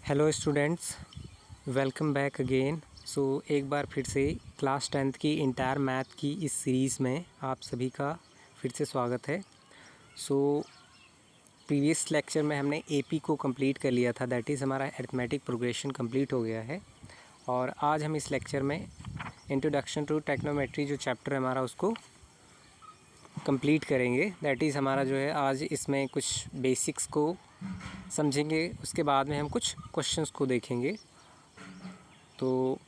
Hello students, welcome back again. एक बार फिर से क्लास 10th की इंटायर मैथ की इस सीरीज़ में आप सभी का फिर से स्वागत है। प्रीवियस लेक्चर में हमने एपी को कंप्लीट कर लिया था, दैट इज़ हमारा अरिथमेटिक प्रोग्रेशन कंप्लीट हो गया है। और आज हम इस लेक्चर में इंट्रोडक्शन टू टेक्नोमेट्री जो चैप्टर है हमारा उसको कंप्लीट करेंगे। दैट इज़ हमारा जो है आज इसमें कुछ बेसिक्स को समझेंगे, उसके बाद में हम कुछ क्वेश्चंस को देखेंगे। तो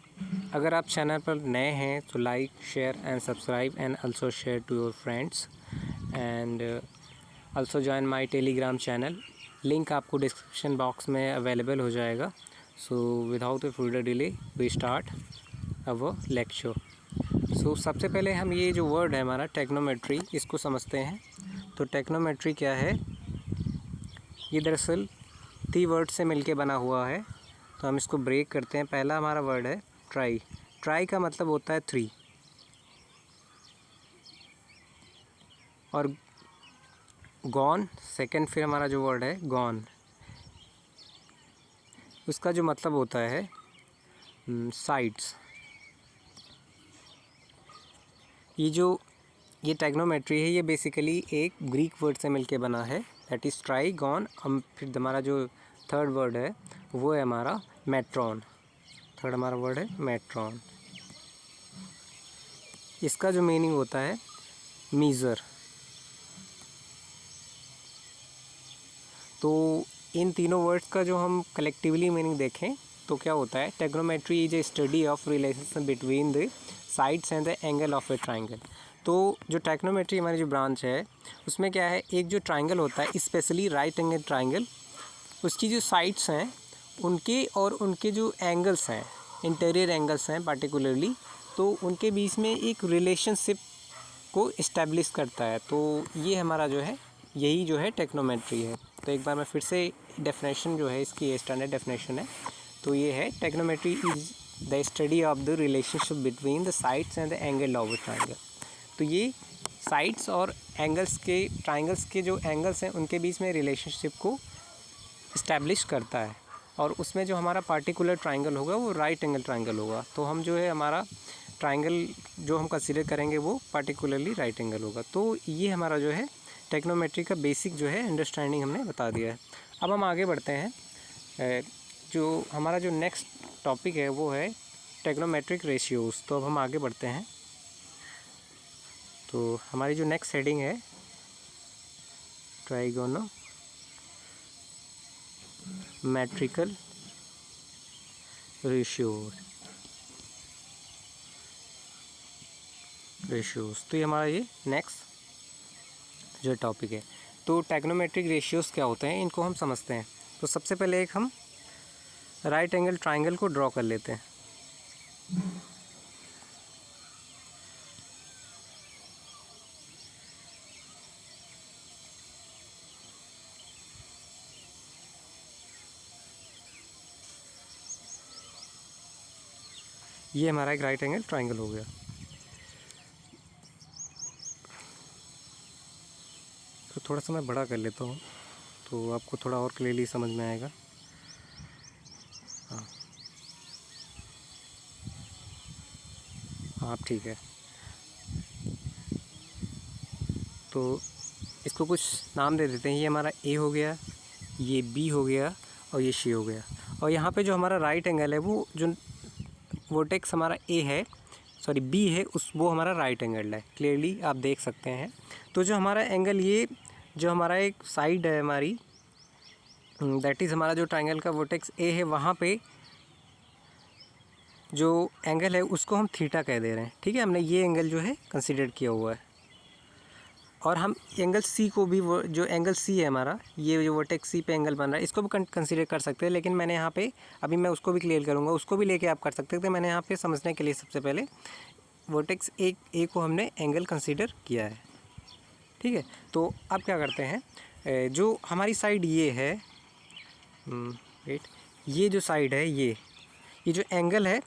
अगर आप चैनल पर नए हैं तो like, share and subscribe and also share to your friends and also join my Telegram channel. Link आपको डिस्क्रिप्शन बॉक्स में अवेलेबल हो जाएगा। Without a further delay we start our lecture. सबसे पहले हम ये जो वर्ड है हमारा टेक्नोमेट्री, इसको समझते हैं। तो टेक्नोमेट्री क्या है? ये दरअसल 3 वर्ड से मिलके बना हुआ है, तो हम इसको ब्रेक करते हैं। पहला हमारा वर्ड है ट्राई। ट्राई का मतलब होता है 3, और गॉन सेकंड फिर हमारा जो वर्ड है गॉन, उसका जो मतलब होता है साइड्स। ये टेक्नोमेट्री है, ये बेसिकली एक ग्रीक वर्ड से मिलके बना है, दैट इज़ ट्राई, गॉन। हम फिर हमारा जो थर्ड वर्ड है वो है हमारा मेट्रॉन। थर्ड हमारा वर्ड है मेट्रॉन। इसका जो मीनिंग होता है मीज़र। तो इन तीनों वर्ड्स का जो हम कलेक्टिवली मीनिंग देखें तो क्या होता है? टेक्नोमेट्री is a study of relation between the sides and the angle of A triangle. तो जो टेक्नोमेट्री हमारी जो ब्रांच है उसमें क्या है, एक जो ट्राइंगल होता है, स्पेशली राइट एंगल ट्राइंगल, उसकी जो साइड्स हैं उनके और उनके जो एंगल्स हैं, इंटीरियर एंगल्स हैं पार्टिकुलरली, तो उनके बीच में एक रिलेशनशिप को इस्टेब्लिश करता है। तो ये हमारा जो है यही जो है टेक्नोमेट्री है। तो एक बार मैं फिर से डेफिनेशन जो है इसकी स्टैंडर्ड डेफिनेशन है, तो ये है टेक्नोमेट्री is the study of the relationship between the sides and the angle of the triangle. तो ये साइड्स और एंगल्स के, ट्राइंगल्स के जो एंगल्स हैं उनके बीच में रिलेशनशिप को इस्टेब्लिश करता है। और उसमें जो हमारा पार्टिकुलर ट्राइंगल होगा वो राइट एंगल ट्राइंगल होगा। तो हम जो है हमारा ट्राइंगल जो हम कंसीडर करेंगे वो पार्टिकुलरली राइट एंगल होगा। तो ये हमारा जो है टेक्नोमेट्री का बेसिक जो है अंडरस्टैंडिंग हमने बता दिया है। अब हम आगे बढ़ते हैं। जो हमारा जो नेक्स्ट टॉपिक है वो है टेक्नोमेट्रिक रेशियोज़। तो अब हम आगे बढ़ते हैं। तो हमारी जो नेक्स्ट हेडिंग है ट्राइगोनोमेट्रिकल रेशियोज़। तो ये हमारा ये नेक्स्ट जो टॉपिक है। तो टेक्नोमेट्रिक रेशियोज़ क्या होते हैं, इनको हम समझते हैं। तो सबसे पहले एक हम राइट एंगल ट्राइंगल को ड्रॉ कर लेते हैं। ये हमारा एक राइट एंगल ट्राइंगल हो गया। तो थोड़ा सा मैं बड़ा कर लेता हूँ तो आपको थोड़ा और क्लियरली समझ में आएगा। हाँ ठीक है। तो इसको कुछ नाम दे देते हैं। ये हमारा ए हो गया, ये बी हो गया और ये सी हो गया। और यहाँ पे जो हमारा राइट एंगल है वो जो वर्टेक्स हमारा ए है, सॉरी बी है, वो हमारा राइट एंगल है। क्लियरली आप देख सकते हैं। तो जो हमारा एंगल, ये जो हमारा एक साइड है हमारी, दैट इज़ हमारा जो ट्राइंगल का वर्टेक्स ए है, वहाँ पे जो एंगल है उसको हम थीटा कह दे रहे हैं। ठीक है, हमने ये एंगल जो है कंसीडर किया हुआ है। और हम एंगल सी को भी, वो जो एंगल सी है हमारा, ये जो वर्टेक्स सी पे एंगल बन रहा है, इसको भी कंसीडर कर सकते हैं। लेकिन मैंने यहाँ पे, अभी मैं उसको भी क्लियर करूँगा, उसको भी लेके आप कर सकते थे। मैंने यहाँ पे समझने के लिए सबसे पहले वर्टेक्स ए को हमने एंगल कंसीडर किया है। ठीक है, तो अब क्या करते हैं, जो हमारी साइड ये है, वेट, ये जो साइड है, ये जो एंगल है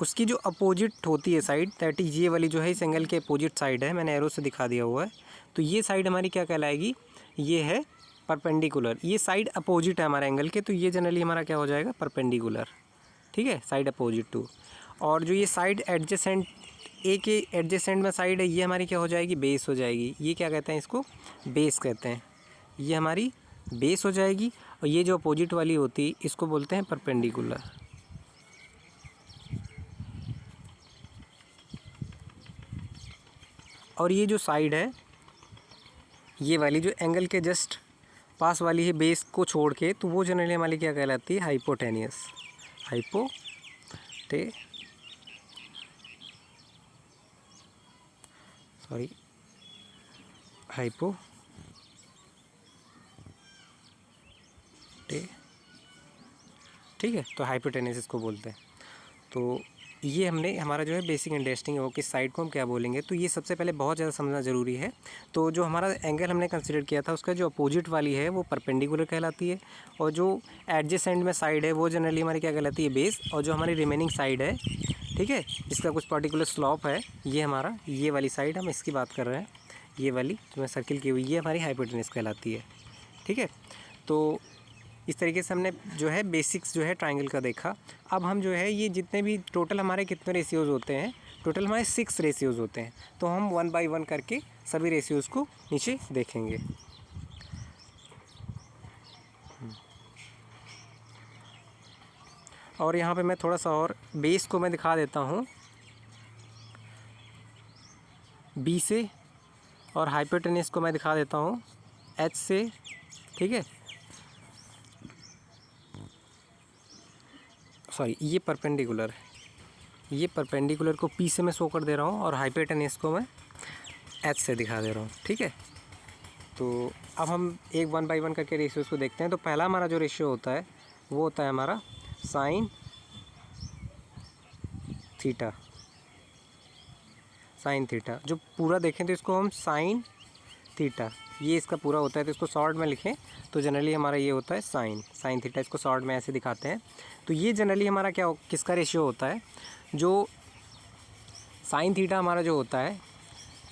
उसकी जो अपोजिट होती है साइड, दैट इज़ ये वाली जो है इस एंगल के अपोजिट साइड है, मैंने एरो से दिखा दिया हुआ है। तो ये साइड हमारी क्या कहलाएगी? ये है परपेंडिकुलर, ये साइड अपोजिट है हमारे एंगल के, तो ये जनरली हमारा क्या हो जाएगा, परपेंडिकुलर, ठीक है, साइड अपोजिट टू। और जो ये साइड एडजेसेंट, ए के एडजेसेंट में साइड है, ये हमारी क्या हो जाएगी, बेस हो जाएगी। ये क्या कहते हैं, इसको बेस कहते हैं, ये हमारी बेस हो जाएगी। और ये जो अपोजिट वाली होती है इसको बोलते हैं परपेंडिकुलर। और ये जो साइड है, ये वाली जो एंगल के जस्ट पास वाली है बेस को छोड़ के, तो वो जनरली हमारी क्या कहलाती है, हाइपोटेनियस, हाइपो ठीक है, तो हाइपोटेनियस इसको बोलते हैं। तो ये हमने हमारा जो है बेसिक अंडरस्टैंडिंग हो कि साइड को हम क्या बोलेंगे। तो ये सबसे पहले बहुत ज़्यादा समझना ज़रूरी है। तो जो हमारा एंगल हमने कंसिडर किया था उसका जो अपोजिट वाली है वो परपेंडिकुलर कहलाती है, और जो एडजेसेंट में साइड है वो जनरली हमारी क्या कहलाती है, बेस। और जो हमारी रिमेनिंग साइड है, ठीक है, जिसका कुछ पर्टिकुलर स्लॉप है, ये हमारा ये वाली साइड हम इसकी बात कर रहे हैं, ये वाली जो मैं सर्किल की हुई, ये हमारी हाइपोटेनस कहलाती है, ठीक है। तो इस तरीके से हमने जो है बेसिक्स जो है ट्रायंगल का देखा। अब हम जो है ये जितने भी टोटल हमारे कितने रेशियोज़ होते हैं, टोटल हमारे 6 रेशियोज़ होते हैं। तो हम 1 बाय 1 करके सभी रेशियोज़ को नीचे देखेंगे। और यहाँ पे मैं थोड़ा सा और बेस को मैं दिखा देता हूँ बी से, और हाइपोटेनस को मैं दिखा देता हूँ एच से, ठीक है। सॉरी, ये परपेंडिकुलर है, ये परपेंडिकुलर को पी से मैं शो कर दे रहा हूँ, और हाइपोटेनस को मैं एच से दिखा दे रहा हूँ, ठीक है। तो अब हम एक 1 बाय 1 करके रेशियोज़ को देखते हैं। तो पहला हमारा जो रेशियो होता है वो होता है हमारा साइन थीटा। जो पूरा देखें तो इसको हम साइन थीटा, ये इसका पूरा होता है। तो इसको शॉर्ट में लिखें तो जनरली हमारा ये होता है साइन थीटा, इसको शॉर्ट में ऐसे दिखाते हैं। तो ये जनरली हमारा क्या किसका रेशियो होता है, जो साइन थीटा हमारा जो होता है,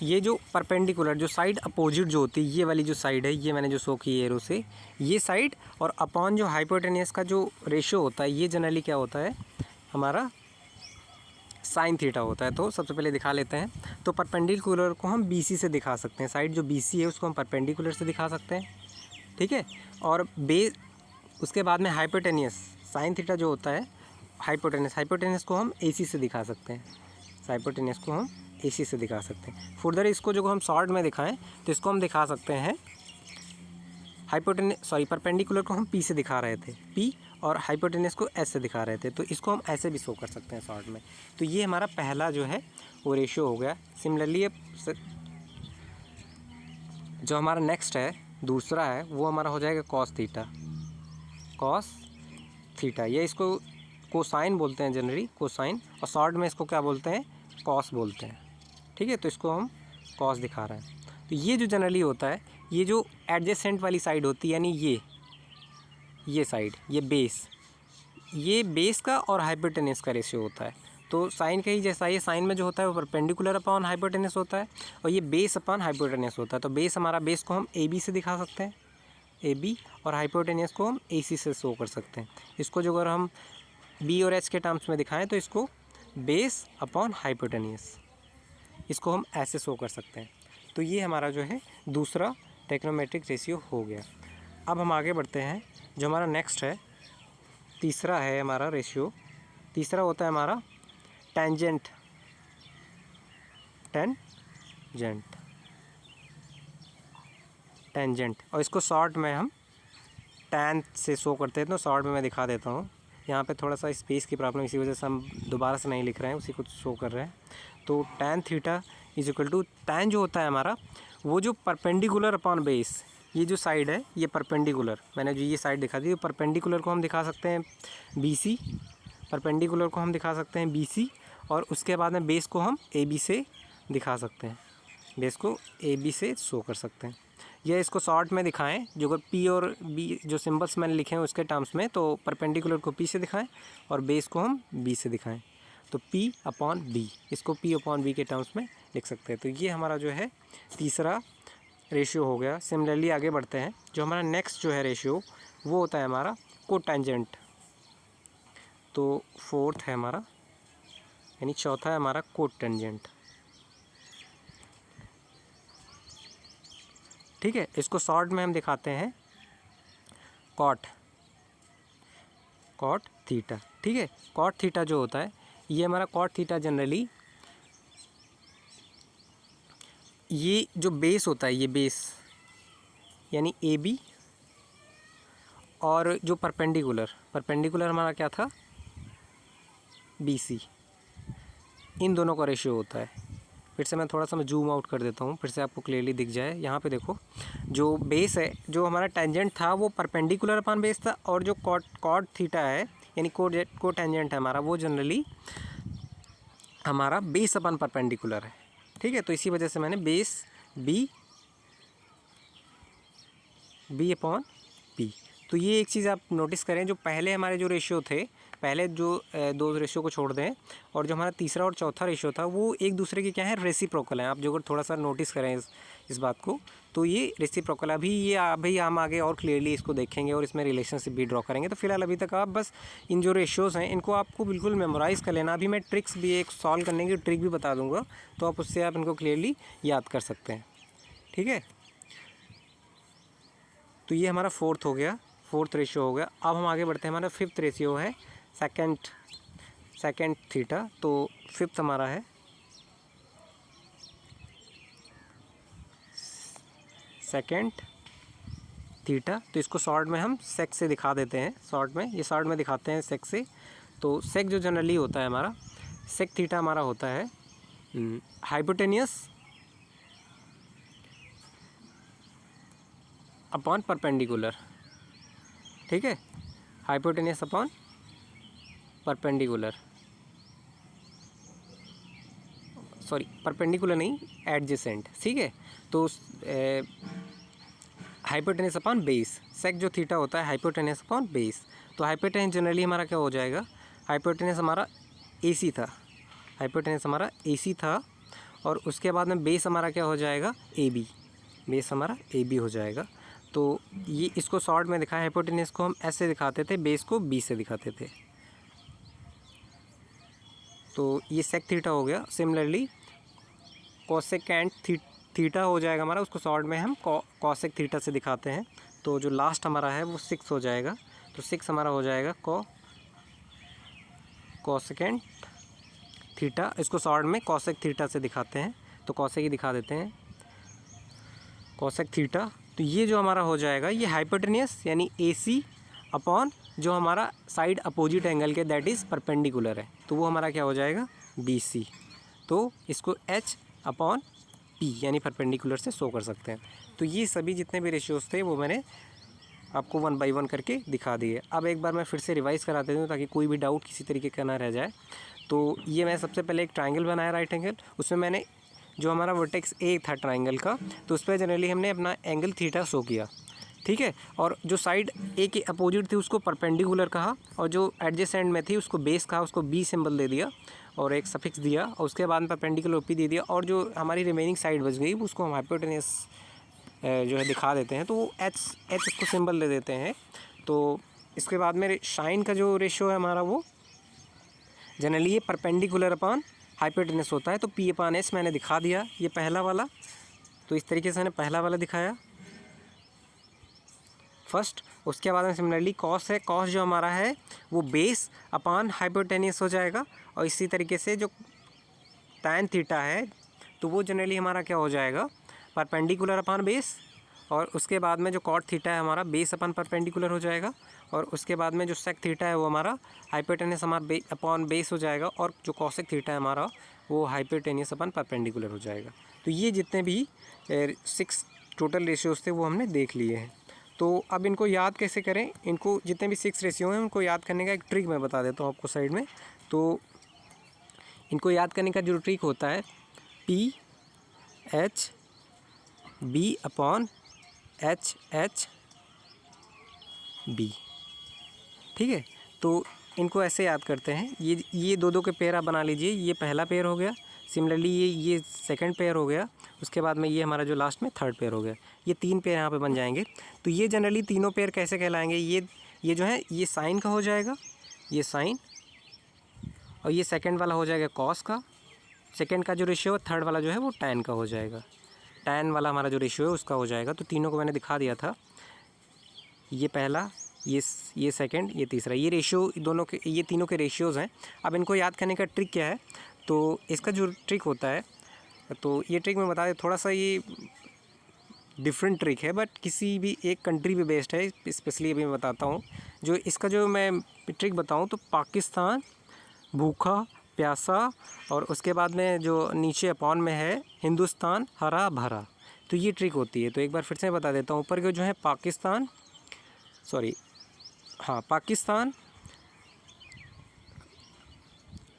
ये जो परपेंडिकुलर जो साइड अपोजिट जो होती है, ये वाली जो साइड है, ये मैंने जो शो की एरो से, ये साइड और अपॉन जो हाइपोटेनियस का जो रेशियो होता है, ये जनरली क्या होता है हमारा साइन थीटा होता है। तो सबसे पहले दिखा लेते हैं। तो परपेंडिकुलर को हम BC से दिखा सकते हैं, साइड जो BC है उसको हम परपेंडिकुलर से दिखा सकते हैं, ठीक है। और उसके बाद में हाइपोटेनियस साइन थीटा जो होता है, हाइपोटेनस को हम AC से दिखा सकते हैं, हाइपोटेनस को हम AC से दिखा सकते हैं। फर्दर इसको जो हम शॉर्ट में दिखाएं तो इसको हम दिखा सकते हैं परपेंडिकुलर को हम P से दिखा रहे थे, P, और हाइपोटेनस को S से दिखा रहे थे, तो इसको हम ऐसे भी शो कर सकते हैं शॉर्ट में। तो ये हमारा पहला जो है वो रेशियो हो गया। सिमिलरली जो हमारा नेक्स्ट है दूसरा है वो हमारा हो जाएगा कॉस थीटा। ये इसको कोसाइन बोलते हैं जनरली, कोसाइन, और शॉर्ट में इसको क्या बोलते हैं, कॉस बोलते हैं, ठीक है। तो इसको हम कॉस दिखा रहे हैं। तो ये जो जनरली होता है, ये जो एडजेसेंट वाली साइड होती है, यानी ये साइड, ये बेस का और हाइपोटेनस का रेशियो होता है। तो साइन का ही जैसा ये साइन में जो होता है वो परपेंडिकुलर अपॉन हाइपोटेनस होता है, और ये बेस अपॉन हाइपोटेनस होता है। तो बेस को हम AB से दिखा सकते हैं, AB, और हाइपोटेनस को हम AC से शो कर सकते हैं। इसको जो अगर हम B और H के टर्म्स में दिखाएं तो इसको बेस अपॉन हाइपोटेनस, इसको हम ऐसे शो कर सकते हैं। तो ये हमारा जो है दूसरा ट्रिग्नोमेट्रिक रेशियो हो गया। अब हम आगे बढ़ते हैं। जो हमारा नेक्स्ट है, तीसरा है हमारा रेशियो, तीसरा होता है हमारा टेंजेंट, और इसको शॉर्ट में हम टैन से शो करते हैं। तो शॉर्ट में मैं दिखा देता हूँ। यहाँ पे थोड़ा सा स्पेस की प्रॉब्लम, इसी वजह से हम दोबारा से नहीं लिख रहे हैं, उसी को शो कर रहे हैं। तो tan theta is equal to, tan जो होता है हमारा वो जो परपेंडिकुलर अपॉन बेस, ये जो साइड है ये परपेंडिकुलर, मैंने जो ये साइड दिखा दी, परपेंडिकुलर को हम दिखा सकते हैं BC, परपेंडिकुलर को हम दिखा सकते हैं BC, और उसके बाद में बेस को हम AB से दिखा सकते हैं, बेस को AB से शो कर सकते हैं। या इसको शॉर्ट में दिखाएं, जो अगर P और B जो सिंबल्स मैंने लिखे हैं उसके टर्म्स में, तो परपेंडिकुलर को P से दिखाएं और बेस को हम B से दिखाएं, तो P अपॉन B, इसको P अपॉन B के टर्म्स में लिख सकते हैं। तो ये हमारा जो है तीसरा रेशियो हो गया। सिमिलरली आगे बढ़ते हैं, जो हमारा नेक्स्ट जो है रेशियो वो होता है हमारा कोटेंजेंट। तो फोर्थ है हमारा, यानी चौथा है हमारा कोटेंजेंट। ठीक है, इसको शॉर्ट में हम दिखाते हैं कॉट थीटा। ठीक है, कॉट थीटा जो होता है, ये हमारा कॉट थीटा जनरली, ये जो बेस होता है, ये बेस यानी ए बी, और जो परपेंडिकुलर हमारा क्या था, बी सी, इन दोनों का रेशियो होता है। फिर से मैं थोड़ा सा जूम आउट कर देता हूँ, फिर से आपको क्लियरली दिख जाए। यहाँ पे देखो, जो बेस है, जो हमारा टेंजेंट था वो परपेंडिकुलर अपान बेस था, और जो कॉट थीटा है यानी को टेंजेंट है हमारा, वो जनरली हमारा बेस अपान परपेंडिकुलर है। ठीक है, तो इसी वजह से मैंने बेस बी अपॉन पी। तो ये एक चीज़ आप नोटिस करें, जो पहले हमारे जो रेशियो थे, पहले जो दो रेशियो को छोड़ दें, और जो हमारा तीसरा और चौथा रेशियो था वो एक दूसरे की क्या है, रेसिप्रोकल हैं। आप जो अगर थोड़ा सा नोटिस करें इस बात को, तो ये रेसिप्रोकल। अभी हम आगे और क्लियरली इसको देखेंगे और इसमें रिलेशनशिप भी ड्रॉ करेंगे। तो फिलहाल अभी तक आप बस इन जो रेशियोज़ हैं इनको आपको बिल्कुल मेमोराइज़ कर लेना। अभी मैं ट्रिक्स भी, एक सॉल्व करने की ट्रिक भी बता दूँगा, तो आप उससे आप इनको क्लियरली याद कर सकते हैं। ठीक है, तो ये हमारा फोर्थ रेशियो हो गया। अब हम आगे बढ़ते हैं, हमारा फिफ्थ रेशियो है सेकेंड थीटा। तो फिफ्थ हमारा है सेकेंड थीटा। तो इसको शॉर्ट में हम सेक से दिखा देते हैं, शॉर्ट में दिखाते हैं सेक से। तो सेक जो जनरली होता है हमारा, सेक थीटा हमारा होता है हाइपोटेनियस अपॉन परपेंडिकुलर। ठीक है, hypotenuse upon perpendicular, sorry perpendicular नहीं, एडजेसेंट। ठीक है, तो हाइपोटेनस अपॉन बेस, सेक जो थीटा होता है हाइपोटेनस अपॉन बेस। तो हाइपोटेनस जनरली हमारा क्या हो जाएगा, हाइपोटेनस हमारा AC था, और उसके बाद में बेस हमारा क्या हो जाएगा, AB, बेस हमारा AB हो जाएगा। तो ये इसको शॉर्ट में दिखाया, हाइपोटेनस को हम ऐसे दिखाते थे, बेस को B से दिखाते थे। तो ये सेक थीटा हो गया। सिमिलरली कोसेकेंट थीटा हो जाएगा हमारा, उसको शॉर्ट में हम कॉसेक थीटा से दिखाते हैं। तो जो लास्ट हमारा है वो 6 हो जाएगा। तो 6 हमारा हो जाएगा कोसेकेंट थीटा, इसको शॉर्ट में कॉसेक थीटा से दिखाते हैं। तो कॉसेक ही दिखा देते हैं, कॉसेक थीटा। तो ये जो हमारा हो जाएगा, ये हाइपोटेनियस यानी AC अपॉन जो हमारा साइड अपोजिट एंगल के, दैट इज़ परपेंडिकुलर है, तो वो हमारा क्या हो जाएगा, BC। तो इसको H अपॉन P यानी परपेंडिकुलर से शो कर सकते हैं। तो ये सभी जितने भी रेशियोज़ थे वो मैंने आपको 1 बाय 1 करके दिखा दिए। अब एक बार मैं फिर से रिवाइज़ करा देता हूँ ताकि कोई भी डाउट किसी तरीके का ना रह जाए। तो ये मैं सबसे पहले एक ट्रायंगल बनाया, राइट एंगल। उसमें मैंने जो हमारा वर्टेक्स A था ट्रायंगल का, तो उस पर जनरली हमने अपना एंगल थीटा शो किया। ठीक है, और जो साइड A के अपोजिट थी उसको परपेंडिकुलर कहा, और जो एडजेसेंट में थी उसको बेस कहा, उसको B सिंबल दे दिया और एक सफिक्स दिया, और उसके बाद में परपेंडिकुलर P दे दिया, और जो हमारी रिमेनिंग साइड बच गई उसको हम हाइपोटेनियस जो है दिखा देते हैं। तो वो H इसको सिंबल दे देते हैं। तो इसके बाद में साइन का जो रेशियो है हमारा, वो जनरली ये परपेंडिकुलर अपॉन हाइपोटेनस होता है। तो P अपॉन S मैंने दिखा दिया, ये पहला वाला। तो इस तरीके से मैंने पहला वाला दिखाया फर्स्ट। उसके बाद में सिमिलरली कॉस है, कॉस जो हमारा है वो बेस अपॉन हाइपोटेनियस हो जाएगा। और इसी तरीके से जो टैन थीटा है, तो वो जनरली हमारा क्या हो जाएगा, परपेंडिकुलर अपॉन बेस। और उसके बाद में जो कॉट थीटा है हमारा, बेस अपन परपेंडिकुलर हो जाएगा। और उसके बाद में जो सेक थीटा है वो हमारा हाइपोटेनियस हमारा अपॉन बेस हो जाएगा। और जो कॉसेक थीटा है हमारा वो हाइपोटेनियस अपन परपेंडिकुलर हो जाएगा। तो ये जितने भी 6 टोटल रेशियोज़ थे वो हमने देख लिए हैं। तो अब इनको याद कैसे करें, इनको जितने भी 6 रेशियो हैं उनको याद करने का एक ट्रिक मैं बता देता हूँ आपको साइड में। तो इनको याद करने का जो ट्रिक होता है, PH/B अपॉन HH/B। ठीक है, तो इनको ऐसे याद करते हैं। ये दो के पेयर आप बना लीजिए। ये पहला पेयर हो गया, सिमिलरली ये सेकंड पेयर हो गया, उसके बाद में ये हमारा जो लास्ट में थर्ड पेयर हो गया, ये 3 पेयर यहाँ पे बन जाएंगे। तो ये जनरली तीनों पेयर कैसे कहलाएंगे, ये जो है ये साइन का हो जाएगा, ये साइन, और ये सेकंड वाला हो जाएगा कॉस का, सेकंड का जो रेशियो है, थर्ड वाला जो है वो टैन का हो जाएगा, टैन वाला हमारा जो रेशियो है उसका हो जाएगा। तो तीनों को मैंने दिखा दिया था, ये पहला, ये सेकंड, ये तीसरा, ये रेशियो दोनों के, ये तीनों के रेशियोज़ हैं। अब इनको याद करने का ट्रिक क्या है, तो इसका जो ट्रिक होता है, तो ये ट्रिक मैं बता दें, थोड़ा सा ये डिफरेंट ट्रिक है, बट किसी भी एक कंट्री पे बेस्ड है, स्पेशली अभी मैं बताता हूँ। जो इसका जो मैं ट्रिक बताऊँ तो पाकिस्तान, भूखा प्यासा, और उसके बाद में जो नीचे अपॉन में है हिंदुस्तान हरा भरा, तो ये ट्रिक होती है। तो एक बार फिर से बता देता हूँ, ऊपर के जो है पाकिस्तान, सॉरी हाँ पाकिस्तान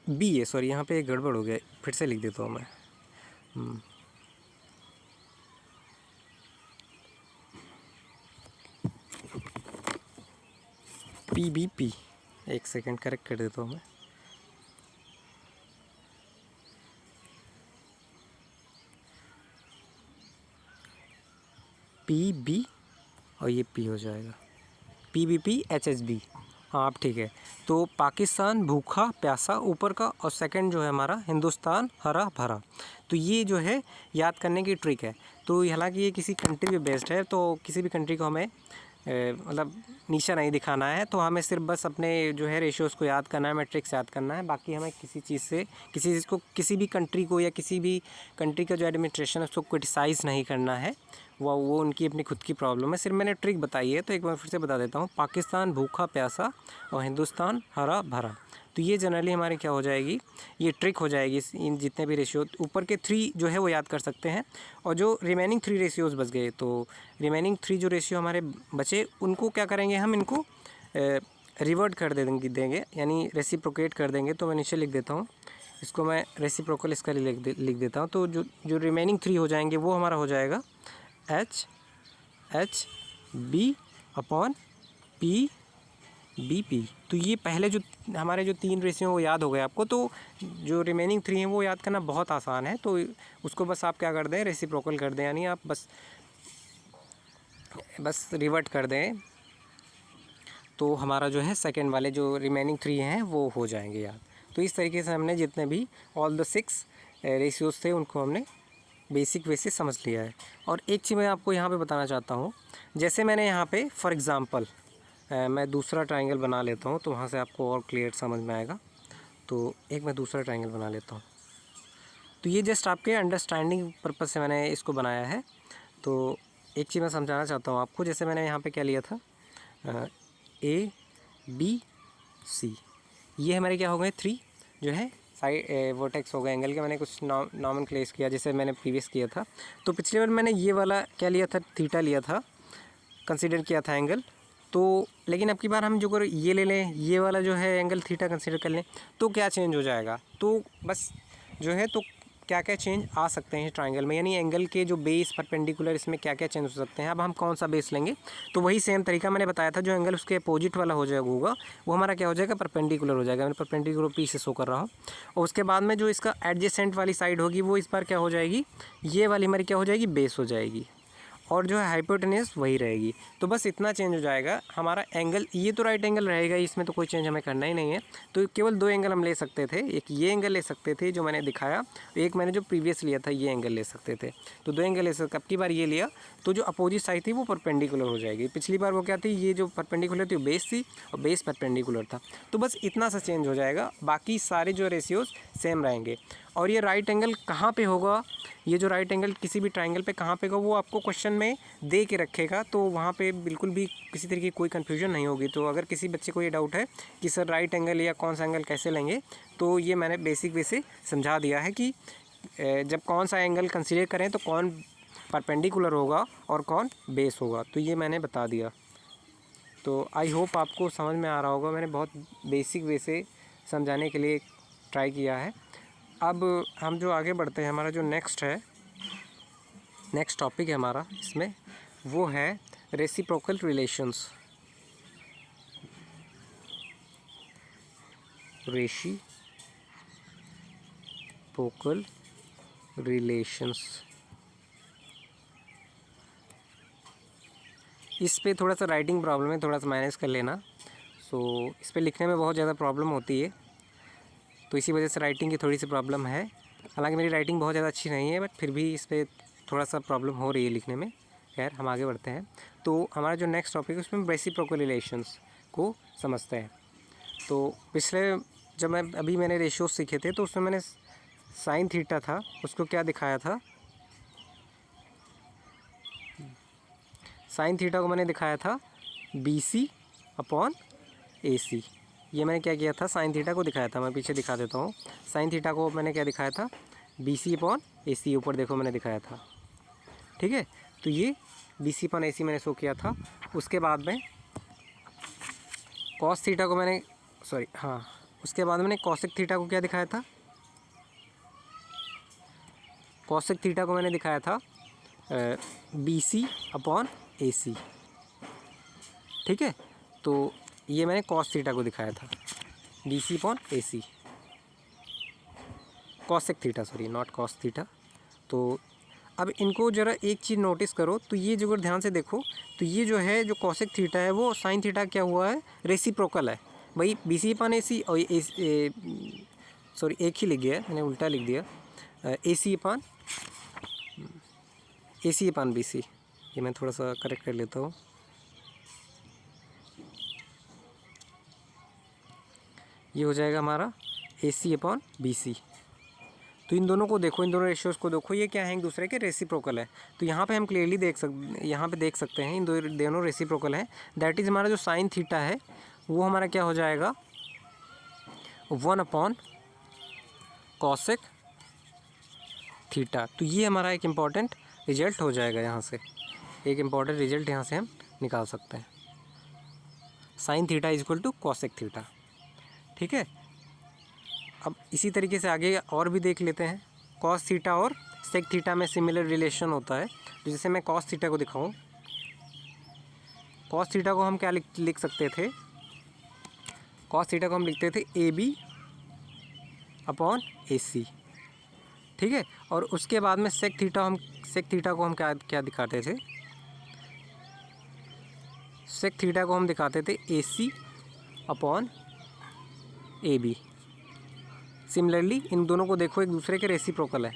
बी है, सॉरी यहाँ पे एक गड़बड़ हो गया, फिर से लिख देता हूँ मैं। PBP, एक सेकंड करेक्ट कर देता हूँ मैं। PB और ये P हो जाएगा, PBP HHB, हाँ आप ठीक है। तो पाकिस्तान भूखा प्यासा ऊपर का, और सेकंड जो है हमारा हिंदुस्तान हरा भरा। तो ये जो है याद करने की ट्रिक है। तो हालांकि ये किसी कंट्री पे बेस्ड है, तो किसी भी कंट्री को हमें मतलब नीचा नहीं दिखाना है, तो हमें सिर्फ बस अपने जो है रेशियोज़ को याद करना है, मैट्रिक्स याद करना है। बाकी हमें किसी चीज़ को, किसी भी कंट्री को या किसी भी कंट्री का जो एडमिनिस्ट्रेशन है उसको क्रिटिसाइज़ नहीं करना है, वो उनकी अपनी खुद की प्रॉब्लम है। सिर्फ मैंने ट्रिक बताई है, तो एक बार फिर से बता देता हूँ, पाकिस्तान भूखा प्यासा और हिंदुस्तान हरा भरा। तो ये जनरली हमारी क्या हो जाएगी, ये ट्रिक हो जाएगी। इन जितने भी रेशियो ऊपर के 3 जो है वो याद कर सकते हैं, और जो रिमेनिंग 3 रेशियोज़ बच गए, तो रिमेनिंग 3 जो रेशियो हमारे बचे उनको क्या करेंगे, हम इनको रिवर्ट कर देंगे, यानी रेसिप्रोकेट कर देंगे। तो मैं नीचे लिख देता हूँ इसको, मैं रेसिप्रोकल इसका लिख देता हूँ। तो जो रिमेनिंग 3 हो जाएंगे वो हमारा हो जाएगा HHB अपॉन PBP। तो ये पहले जो हमारे जो 3 रेशियो वो याद हो गए आपको, तो जो रिमेनिंग 3 हैं वो याद करना बहुत आसान है। तो उसको बस आप क्या कर दें, रेसिप्रोकल कर दें, यानी आप बस रिवर्ट कर दें, तो हमारा जो है सेकंड वाले जो रिमेनिंग 3 हैं वो हो जाएंगे याद। तो इस तरीके से हमने जितने भी ऑल द 6 रेशियोज़ थे उनको हमने बेसिक वे से समझ लिया है। और एक चीज़ मैं आपको यहाँ पे बताना चाहता हूँ, जैसे मैंने यहाँ पे फॉर एग्ज़ाम्पल मैं दूसरा ट्रायंगल बना लेता हूँ, तो वहाँ से आपको और क्लियर समझ में आएगा। तो एक मैं दूसरा ट्रायंगल बना लेता हूँ। तो ये जस्ट आपके अंडरस्टैंडिंग पर्पज़ से मैंने इसको बनाया है। तो एक चीज़ मैं समझाना चाहता हूँ आपको, जैसे मैंने यहाँ पे क्या लिया था, ABC, ये हमारे क्या हो गए 3 जो है साइड वर्टेक्स हो गए एंगल के। मैंने कुछ नॉमेनक्लेचर किया जैसे मैंने प्रीवियस किया था। तो पिछली बार मैंने ये वाला क्या लिया था, थीटा लिया था, कंसीडर किया था एंगल। तो लेकिन अब की बार हम जो कर ये ले लें, ये वाला जो है एंगल थीटा कंसीडर कर लें, तो क्या चेंज हो जाएगा। तो बस जो है, तो क्या क्या चेंज आ सकते हैं ट्रायंगल में, यानी एंगल के जो बेस परपेंडिकुलर, इसमें क्या क्या चेंज हो सकते हैं। अब हम कौन सा बेस लेंगे, तो वही सेम तरीका मैंने बताया था, जो एंगल उसके अपोजिट वाला हो जाएगा होगा वो हमारा क्या हो जाएगा, परपेंडिकुलर हो जाएगा। मैं परपेंडिकुलर पी से शो कर रहा हूँ। और उसके बाद में जो इसका एडजेसेंट वाली साइड होगी वो इस बार क्या हो जाएगी, ये वाली हमारी क्या हो जाएगी, बेस हो जाएगी, और जो है हाइपोटेन्यूस वही रहेगी। तो बस इतना चेंज हो जाएगा हमारा एंगल। ये तो राइट एंगल रहेगा, इसमें तो कोई चेंज हमें करना ही नहीं है। तो केवल 2 एंगल हम ले सकते थे, एक ये एंगल ले सकते थे जो मैंने दिखाया, एक मैंने जो प्रीवियस लिया था ये एंगल ले सकते थे। तो 2 एंगल ले सकते, अब की बार ये लिया तो जो अपोजिट साइड थी वो परपेंडिकुलर हो जाएगी। पिछली बार वो क्या थी, ये जो परपेंडिकुलर थी वो बेस थी और बेस परपेंडिकुलर था। तो बस इतना सा चेंज हो जाएगा, बाकी सारे जो रेशियोज़ सेम रहेंगे। और ये राइट एंगल कहाँ पे होगा, ये जो राइट एंगल किसी भी ट्रायंगल पे कहाँ पे होगा वो आपको क्वेश्चन में दे के रखेगा, तो वहाँ पे बिल्कुल भी किसी तरीके की कोई कन्फ्यूजन नहीं होगी। तो अगर किसी बच्चे को ये डाउट है कि सर राइट एंगल या कौन सा एंगल कैसे लेंगे, तो ये मैंने बेसिक वे से समझा दिया है कि जब कौन सा एंगल कंसीडर करें तो कौन परपेंडिकुलर होगा और कौन बेस होगा, तो ये मैंने बता दिया। तो आई होप आपको समझ में आ रहा होगा, मैंने बहुत बेसिक वे से समझाने के लिए ट्राई किया है। अब हम जो आगे बढ़ते हैं, हमारा जो नेक्स्ट टॉपिक है हमारा इसमें, वो है रेसिप्रोकल रिलेशंस। Reciprocal relations. इस पे थोड़ा सा राइटिंग प्रॉब्लम है, थोड़ा सा मैनेज कर लेना। इस पे लिखने में बहुत ज़्यादा प्रॉब्लम होती है, तो इसी वजह से राइटिंग की थोड़ी सी प्रॉब्लम है। हालांकि मेरी राइटिंग बहुत ज़्यादा अच्छी नहीं है, बट फिर भी इस पर थोड़ा सा प्रॉब्लम हो रही है लिखने में। खैर, हम आगे बढ़ते हैं। तो हमारा जो नेक्स्ट टॉपिक है उसमें रेसिप्रोकल रिलेशंस को समझते हैं। तो पिछले जब मैंने रेशियोज सीखे थे तो उसमें मैंने साइन थीटा था, उसको क्या दिखाया था, साइन थीटा को मैंने दिखाया था BC अपॉन AC। ये मैंने क्या किया था, साइन थीटा को दिखाया था, मैं पीछे दिखा देता हूँ। साइन थीटा को मैंने क्या दिखाया था, BC अपॉन AC, ऊपर देखो मैंने दिखाया था। ठीक है, तो ये BC अपॉन AC मैंने शो किया था। उसके बाद में कॉस थीटा को मैंने उसके बाद मैंने कॉसेक थीटा को क्या दिखाया था, कॉसेक थीटा को मैंने दिखाया था BC अपॉन AC। ठीक है, तो ये मैंने कॉस थीटा को दिखाया था BC upon AC, cosec theta, not cos theta. तो अब इनको ज़रा एक चीज़ नोटिस करो, तो ये जो अगर ध्यान से देखो तो ये जो है, जो कॉसेक थीटा है वो साइन थीटा क्या हुआ है, रेसिप्रोकल है भाई, BC अपॉन AC। और एक ही लिख गया, मैंने उल्टा लिख दिया, AC अपॉन BC। ये मैं थोड़ा सा करेक्ट कर लेता हूँ। ये हो जाएगा हमारा AC अपॉन BC। तो इन दोनों को देखो, इन दोनों रेशियोज़ को देखो, ये क्या है, एक दूसरे के रेसिप्रोकल है। तो यहाँ पे हम क्लियरली देख सकते हैं इन दोनों रेसिप्रोकल हैं। दैट इज़ हमारा जो साइन थीटा है वो हमारा क्या हो जाएगा, 1 अपॉन कॉसेक थीटा। तो ये हमारा एक इम्पॉर्टेंट रिजल्ट हो जाएगा, यहाँ से एक इम्पॉर्टेंट रिजल्ट यहाँ से हम निकाल सकते हैं, sine theta is equal to cosec theta. ठीक है, अब इसी तरीके से आगे और भी देख लेते हैं। कॉस थीटा और सेक थीटा में सिमिलर रिलेशन होता है। तो जैसे मैं कॉस थीटा को दिखाऊं, कॉस थीटा को हम क्या लिख सकते थे, कॉस थीटा को हम लिखते थे AB अपॉन AC। ठीक है, और उसके बाद में सेक थीटा को हम क्या दिखाते थे, सेक थीटा को हम दिखाते थे AC upon AB। Similarly in दोनों को देखो, एक दूसरे के रेसिप्रोकल है,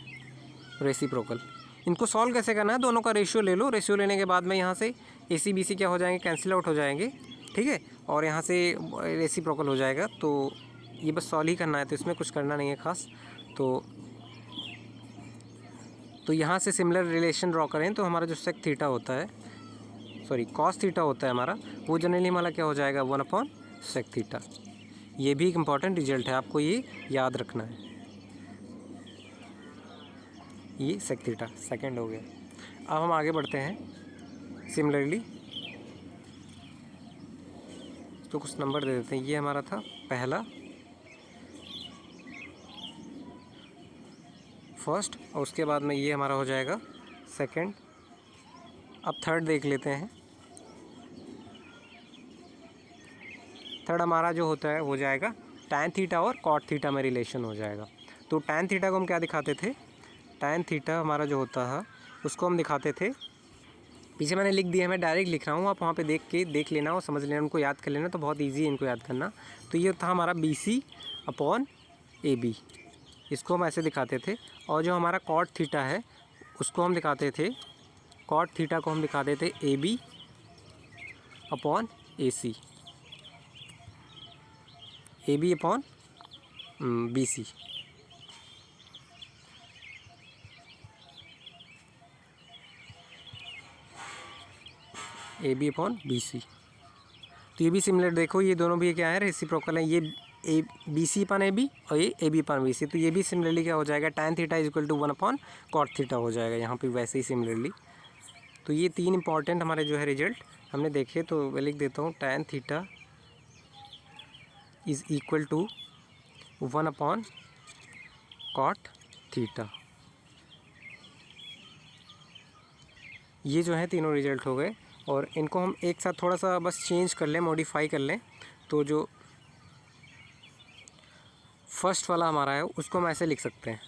रेसिप्रोकल। इनको सॉल्व कैसे करना है, दोनों का रेशियो ले लो, रेशियो लेने के बाद में यहाँ से AC BC क्या हो जाएंगे, कैंसिल आउट हो जाएंगे। ठीक है, और यहाँ से रेसिप्रोकल हो जाएगा। तो ये बस सॉल्व ही करना है, तो इसमें कुछ करना नहीं है खास। तो यहाँ से सिमिलर रिलेशन ड्रॉ करें तो हमारा जो सेक थीटा होता है, कॉस थीटा होता है हमारा, वो जनरली हमारा क्या हो जाएगा, 1 अपॉन सेक थीटा। ये भी एक इम्पॉर्टेंट रिजल्ट है, आपको ये याद रखना है। ये सेक थीटा सेकेंड हो गया। अब हम आगे बढ़ते हैं सिमिलरली, तो कुछ नंबर दे देते हैं। ये हमारा था पहला, फर्स्ट, और उसके बाद में ये हमारा हो जाएगा सेकंड। अब थर्ड देख लेते हैं। थर्ड हमारा जो होता है हो जाएगा टैन थीटा और कॉट थीटा में रिलेशन हो जाएगा। तो टैन थीटा को हम क्या दिखाते थे, टैन थीटा हमारा जो होता है उसको हम दिखाते थे, पीछे मैंने लिख दिया है, मैं डायरेक्ट लिख रहा हूँ, आप वहाँ पे देख लेना और समझ लेना, उनको याद कर लेना, तो बहुत इजी है इनको याद करना। तो ये था हमारा BC अपॉन AB, इसको हम ऐसे दिखाते थे। और जो हमारा कॉट थीटा है उसको हम दिखाते थे, कॉट थीटा को हम दिखाते थे AB upon AC, AB upon BC। AB upon BC। तो ये भी सिमिलर देखो, ये दोनों भी क्या है, रेसिप्रोकल है। ये BC अपॉन AB और ये AB अपॉन BC। तो ये भी सिमिलरली क्या हो जाएगा, tan theta is equal to 1 upon cot theta हो जाएगा यहाँ पे वैसे ही सिमिलरली। तो ये तीन इंपॉर्टेंट हमारे जो है रिजल्ट हमने देखे। तो मैं लिख देता हूँ, tan theta is equal to 1 upon cot theta. ये जो है तीनों रिजल्ट हो गए, और इनको हम एक साथ थोड़ा सा बस चेंज कर लें, मॉडिफाई कर लें। तो जो फर्स्ट वाला हमारा है उसको हम ऐसे लिख सकते हैं,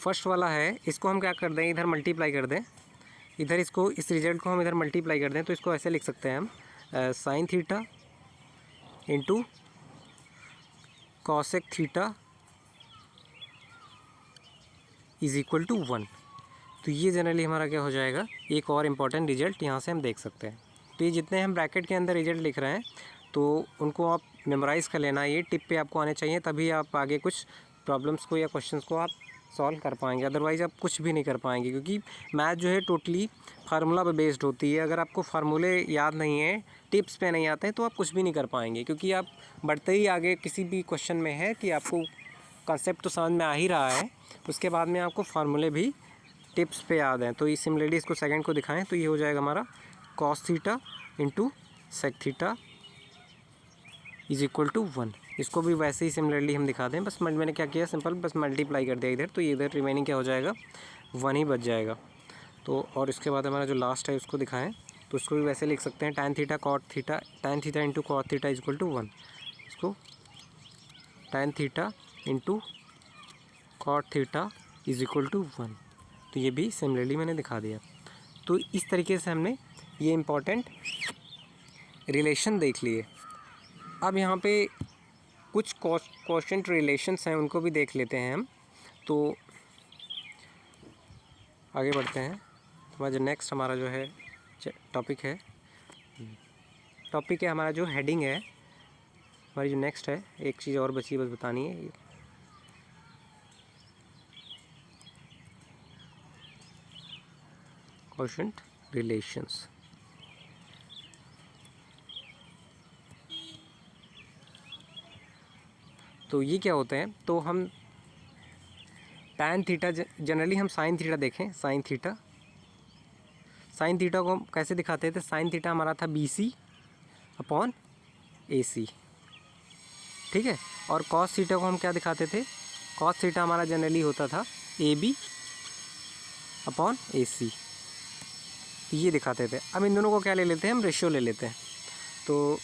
फर्स्ट वाला है इसको हम क्या कर दें, इधर मल्टीप्लाई कर दें, इधर इसको इस रिजल्ट को हम इधर मल्टीप्लाई कर दें, तो इसको ऐसे लिख सकते हैं हम sine theta into cosec theta is equal to 1। तो ये जनरली हमारा क्या हो जाएगा, एक और इम्पॉर्टेंट रिजल्ट यहाँ से हम देख सकते हैं। तो ये जितने हम ब्रैकेट के अंदर रिजल्ट लिख रहे हैं तो उनको आप मेमोराइज़ कर लेना, ये टिप पे आपको आने चाहिए, तभी आप आगे कुछ प्रॉब्लम्स को या क्वेश्चंस को आप सॉल्व कर पाएंगे, अदरवाइज़ आप कुछ भी नहीं कर पाएंगे, क्योंकि मैथ जो है टोटली फार्मूला पे बेस्ड होती है। अगर आपको फार्मूले याद नहीं है, टिप्स पे नहीं आते हैं, तो आप कुछ भी नहीं कर पाएंगे, क्योंकि आप बढ़ते ही आगे किसी भी क्वेश्चन में है कि आपको कॉन्सेप्ट तो समझ में आ ही रहा है, उसके बाद में आपको फार्मूले भी टिप्स पे याद हैं। तो ये सिमिलरली इसको सेकंड को दिखाएं तो ये हो जाएगा हमारा cos theta into sec theta is equal to 1। इसको भी वैसे ही सिमिलरली हम दिखा दें, बस मैंने क्या किया, सिंपल बस मल्टीप्लाई कर दिया इधर, तो ये इधर रिमेनिंग क्या हो जाएगा, 1 ही बच जाएगा। तो और इसके बाद हमारा जो लास्ट है उसको दिखाएं तो उसको भी वैसे लिख सकते हैं, tan theta cot theta, tan theta into cot theta is equal to 1। इसको tan theta into cot theta is equal to 1। तो ये भी सिमिलरली मैंने दिखा दिया। तो इस तरीके से हमने ये इम्पॉर्टेंट रिलेशन देख लिए। अब यहाँ पे कुछ क्वेश्चन रिलेशंस हैं, उनको भी देख लेते हैं हम। तो आगे बढ़ते हैं। हमारा जो नेक्स्ट हमारा जो है टॉपिक है हमारा जो हेडिंग है हमारी जो नेक्स्ट है, एक चीज़ और बची बस बतानी है, क्वोशिएंट रिलेशंस। तो ये क्या होते हैं, तो हम tan थीटा जनरली हम साइन थीटा देखें, साइन थीटा को हम कैसे दिखाते थे, साइन थीटा हमारा था BC अपॉन AC, ठीक है। और कॉस थीटा को हम क्या दिखाते थे, कॉस थीटा हमारा जनरली होता था AB अपॉन AC, तो ये दिखाते थे। अब इन दोनों को क्या ले लेते हैं, हम रेशियो ले लेते हैं। तो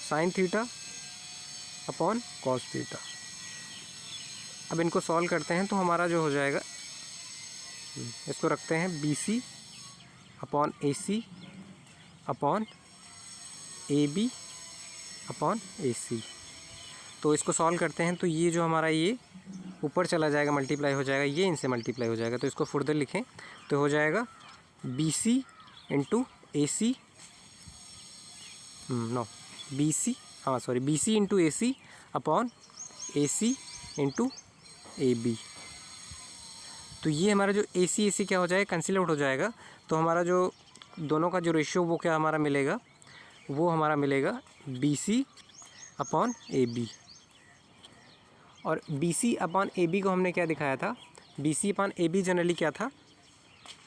sign theta upon cos theta, अब इनको सॉल्व करते हैं तो हमारा जो हो जाएगा, इसको रखते हैं BC upon AC upon AB upon AC। तो इसको सॉल्व करते हैं तो ये जो हमारा ये ऊपर चला जाएगा, मल्टीप्लाई हो जाएगा, ये इनसे मल्टीप्लाई हो जाएगा। तो इसको फुर्दर लिखें तो हो जाएगा BC into AC, BC into AC upon AC into AB। तो ये हमारा जो AC क्या हो जाएगा, कैंसिल आउट हो जाएगा। तो हमारा जो दोनों का जो रेशियो वो क्या हमारा मिलेगा, वो हमारा मिलेगा BC अपॉन AB। और BC अपॉन AB को हमने क्या दिखाया था, BC अपॉन AB जनरली क्या था,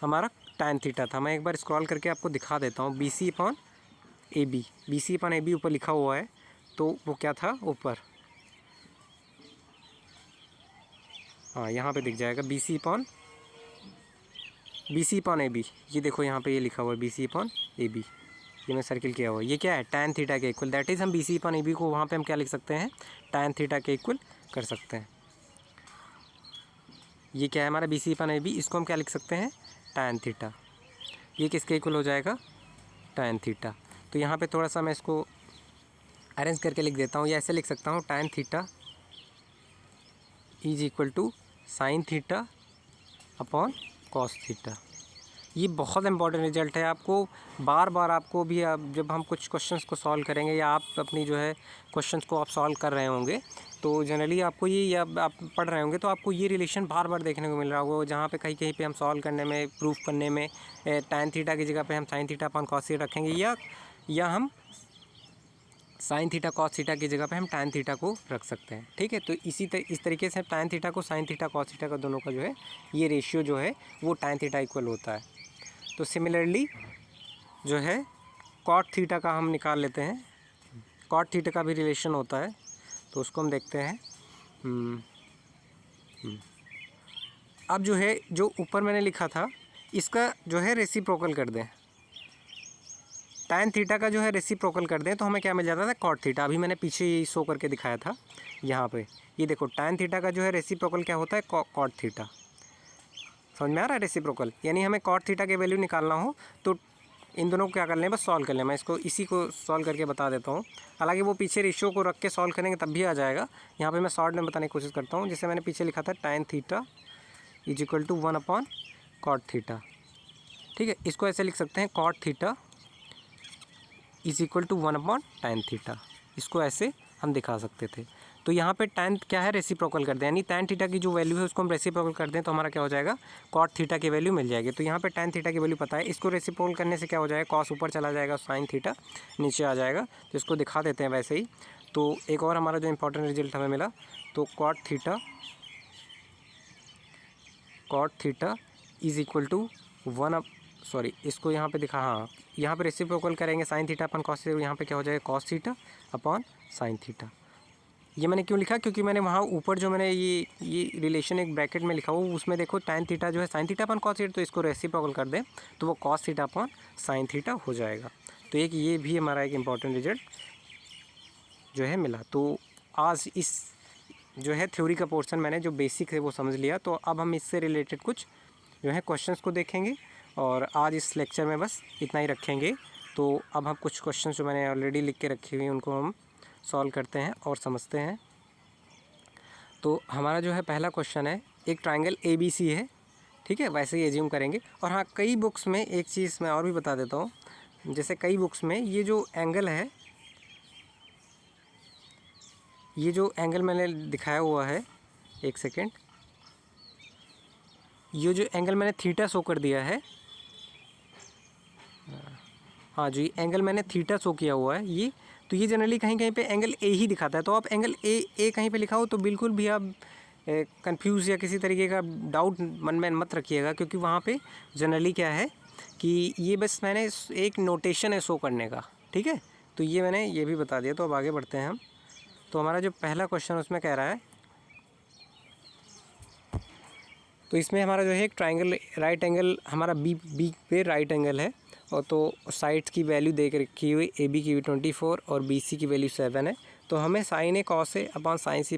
हमारा tan थीटा था। मैं एक बार स्क्रॉल करके आपको दिखा देता हूँ। BC अपॉन AB ऊपर लिखा हुआ है, तो वो क्या था ऊपर, हाँ यहाँ पे दिख जाएगा BC अपॉन AB। ये देखो यहाँ पे ये लिखा हुआ है BC अपॉन AB, ये मैं सर्किल किया हुआ है। ये क्या है, tan थीटा के इक्वल, दैट इज़ हम BC अपॉन AB को वहाँ पे हम क्या लिख सकते हैं, tan थीटा के इक्वल कर सकते हैं। ये क्या है हमारा BC अपॉन AB, इसको हम क्या लिख सकते हैं, tan थीटा। ये किसके इक्वल हो जाएगा, tan थीटा। तो यहाँ पे थोड़ा सा मैं इसको अरेंज करके लिख देता हूँ, या ऐसे लिख सकता हूँ, tan theta is equal to sine theta upon cos theta. ये बहुत इंपॉर्टेंट रिजल्ट है, आपको बार बार आपको भी, आप जब हम कुछ क्वेश्चंस को सॉल्व करेंगे या आप अपनी जो है क्वेश्चंस को आप सॉल्व कर रहे होंगे, तो जनरली आपको ये, या आप पढ़ रहे होंगे तो आपको ये रिलेशन बार बार देखने को मिल रहा होगा, जहाँ पे कहीं कहीं पे हम सॉल्व करने में, प्रूफ करने में tan थीटा की जगह पे हम sine theta upon cos theta रखेंगे, या हम साइन थीटा कॉस थीटा की जगह पे हम tan थीटा को रख सकते हैं, ठीक है। तो इस तरीके से tan थीटा को साइन थीटा कॉस थीटा का दोनों का जो है ये रेशियो जो है वो tan थीटा इक्वल होता है। तो सिमिलरली जो है कॉट थीटा का हम निकाल लेते हैं, कॉट थीटा का भी रिलेशन होता है, तो उसको हम देखते हैं। अब जो है, जो ऊपर मैंने लिखा था इसका जो है रेसिप्रोकल कर दें, tan थीटा का जो है रेसिप्रोकल कर दें तो हमें क्या मिल जाता था, कॉट थीटा। अभी मैंने पीछे ये शो करके दिखाया था यहाँ पे, ये देखो tan थीटा का जो है रेसिप्रोकल क्या होता है, कॉट थीटा। समझ में आ रहा है रेसिप्रोकल, यानी हमें कॉट थीटा के वैल्यू निकालना हो तो इन दोनों को क्या कर लें, बस सॉल्व कर लें। मैं इसको इसी को सॉल्व करके बता देता हूँ, हालांकि वो पीछे रेशियो को रख के सॉल्व करेंगे तब भी आ जाएगा। यहाँ पे मैं शॉर्ट में बताने की कोशिश करता हूँ। जैसे मैंने पीछे लिखा था tan theta is equal to 1 cot theta, ठीक है। इसको ऐसे लिख सकते हैं cot theta is equal to 1/tan theta, इसको ऐसे हम दिखा सकते थे। तो यहाँ पे tan क्या है, रेसिप्रोकल कर दें, यानी tan थीटा की जो वैल्यू है उसको हम रेसिप्रोकल कर दें तो हमारा क्या हो जाएगा, कॉट थीटा की वैल्यू मिल जाएगी। तो यहाँ पे tan थीटा की वैल्यू पता है, इसको रेसिप्रोकल करने से क्या हो जाएगा, कॉस ऊपर चला जाएगा, साइन थीटा नीचे आ जाएगा। तो इसको दिखा देते हैं वैसे ही। तो एक और हमारा जो इंपॉर्टेंट रिजल्ट हमें मिला, तो cot theta is equal to इसको यहाँ पे दिखा, हाँ यहाँ पे रेसिप्रोकल करेंगे साइन थीटा अपन कॉस, यहाँ पे क्या हो जाएगा cos theta upon sine theta. ये मैंने क्यों लिखा, क्योंकि मैंने वहाँ ऊपर जो मैंने ये रिलेशन एक ब्रैकेट में लिखा हुआ, उसमें देखो tan थीटा जो है साइन थीटा अपन कॉस थीटा, तो इसको रेसिप्रोकल कर दें तो वो कॉस थीटा अपन साइन थीटा हो जाएगा। तो एक ये भी हमारा एक इम्पॉर्टेंट रिजल्ट जो है मिला। तो आज इस जो है थ्योरी का पोर्शन मैंने जो बेसिक है वो समझ लिया। तो अब हम इससे रिलेटेड कुछ जो है क्वेश्चंस को देखेंगे और आज इस लेक्चर में बस इतना ही रखेंगे। तो अब हम कुछ क्वेश्चंस जो मैंने ऑलरेडी लिख के रखी हुई उनको हम सॉल्व करते हैं और समझते हैं। तो हमारा जो है पहला क्वेश्चन है, एक ट्रायंगल ABC है, ठीक है, वैसे ही एज्यूम करेंगे। और हाँ, कई बुक्स में एक चीज़ मैं और भी बता देता हूँ, जैसे कई बुक्स में ये जो एंगल है, ये जो एंगल मैंने दिखाया हुआ है, एक सेकेंड, ये जो एंगल मैंने थीटा शो कर दिया है, हाँ जी, एंगल मैंने थीटा शो किया हुआ है ये, तो ये जनरली कहीं कहीं पे एंगल ए ही दिखाता है। तो आप एंगल ए कहीं पे लिखा हो तो बिल्कुल भी आप कंफ्यूज या किसी तरीके का डाउट मन में मत रखिएगा, क्योंकि वहाँ पे जनरली क्या है कि ये बस मैंने एक नोटेशन है शो करने का, ठीक है। तो ये मैंने ये भी बता दिया। तो अब आगे बढ़ते हैं हम। तो हमारा जो पहला क्वेश्चन उसमें कह रहा है, तो इसमें हमारा जो है एक ट्रायंगल राइट एंगल हमारा बी पे राइट एंगल है, और तो साइड्स की वैल्यू दे के रखी हुई, ए बी की 24 और बी सी की वैल्यू 7 है। तो हमें sign A cos A upon sine C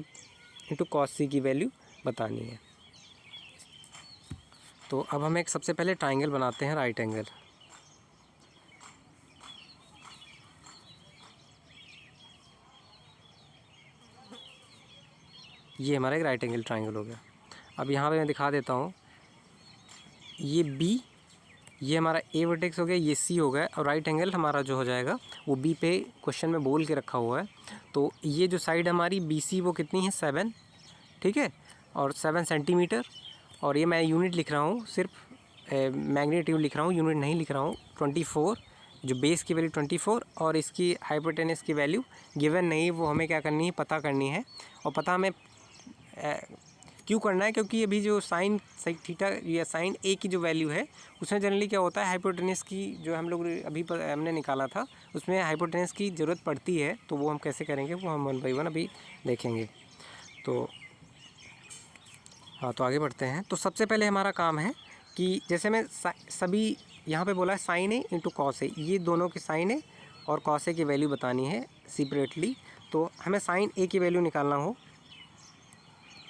into cos सी की वैल्यू बतानी है। तो अब हम एक सबसे पहले ट्रायंगल बनाते हैं राइट एंगल। ये हमारा एक राइट एंगल ट्रायंगल हो गया। अब यहाँ पे मैं दिखा देता हूँ, ये बी, ये हमारा ए वर्टेक्स हो गया, ये सी हो गया, और राइट एंगल हमारा जो हो जाएगा वो बी पे क्वेश्चन में बोल के रखा हुआ है। तो ये जो साइड हमारी बी सी वो कितनी है, 7, ठीक है, और 7 सेंटीमीटर। और ये मैं यूनिट लिख रहा हूँ, सिर्फ मैग्नीट्यूड लिख रहा हूँ, यूनिट नहीं लिख रहा हूँ। 24 जो बेस की वैल्यू 24 और इसकी हाइपोटेनस की वैल्यू गिवन नहीं, वो हमें क्या करनी है, पता करनी है। और पता हमें क्यों करना है, क्योंकि अभी जो साइन थीटा या साइन ए की जो वैल्यू है उसमें जनरली क्या होता है, हाइपोटेनस की जो हम लोग अभी हमने निकाला था उसमें हाइपोटेनस की ज़रूरत पड़ती है। तो वो हम कैसे करेंगे वो हम 1 बाई 1 अभी देखेंगे। तो हाँ, तो आगे बढ़ते हैं। तो सबसे पहले हमारा काम है कि जैसे मैं सभी यहाँ पे बोला है sign A into cos A, ये दोनों की साइन ए और कॉस ए की वैल्यू बतानी है सेपरेटली। तो हमें साइन ए की वैल्यू निकालना हो,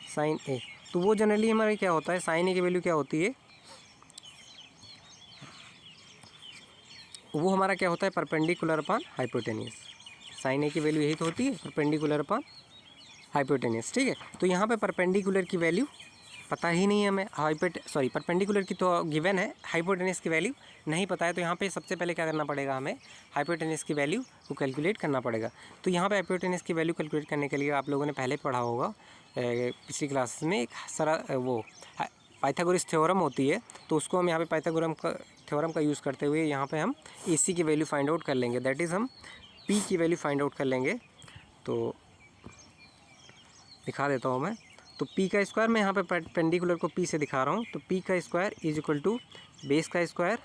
साइन ए, तो वो जनरली हमारा क्या होता है, साइन ए की वैल्यू क्या होती है, वो हमारा क्या होता है, परपेंडिकुलर अपॉन हाइपोटेनियस। साइन ए की वैल्यू यही तो होती है, परपेंडिकुलर अपॉन हाइपोटेनियस, ठीक है। तो यहाँ पे परपेंडिकुलर की वैल्यू पता ही नहीं है हमें, परपेंडिकुलर की तो गिवन है, हाइपोटेनियस की वैल्यू नहीं पता है। तो यहाँ पे सबसे पहले क्या करना पड़ेगा, हमें हाइपोटेनियस की वैल्यू को कैलकुलेट करना पड़ेगा। तो यहाँ पे हाइपोटेनियस की वैल्यू कैलकुलेट करने के लिए आप लोगों ने पहले पढ़ा होगा पिछली क्लास में, एक वो पाइथागोरस थ्योरम होती है। तो उसको हम यहाँ पे पाइथागोरस का थ्योरम का यूज़ करते हुए यहाँ पे हम ए सी की वैल्यू फाइंड आउट कर लेंगे, दैट इज़ हम पी की वैल्यू फाइंड आउट कर लेंगे। तो दिखा देता हूँ मैं। तो पी का स्क्वायर, मैं यहाँ पे परपेंडिकुलर को पी से दिखा रहा हूँ, तो पी का square is equal to base का स्क्वायर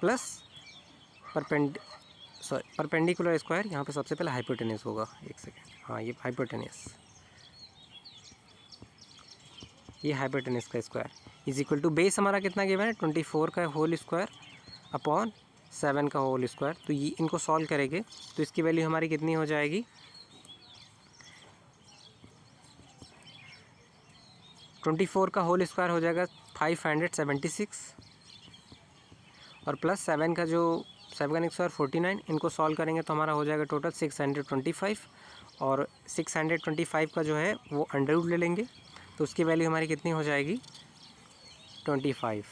प्लस परपेंडिकुलर स्क्वायर, यहाँ पे सबसे पहले हाइपोटेनस होगा, एक सेकेंड, हाँ ये हाइपोटेनस, ये हाइपोटेनस का square is equal to base हमारा कितना गिवन है, 24 का होल स्क्वायर अपॉन 7 का होल स्क्वायर। तो ये इनको सॉल्व करेंगे तो इसकी वैल्यू हमारी कितनी हो जाएगी, 24 का होल स्क्वायर हो जाएगा 576 और प्लस 7 का जो 7 स्क्वायर 49, इनको सॉल्व करेंगे तो हमारा हो जाएगा टोटल 625 और 625 का जो है वो अंडर रूट ले लेंगे तो उसकी वैल्यू हमारी कितनी हो जाएगी 25।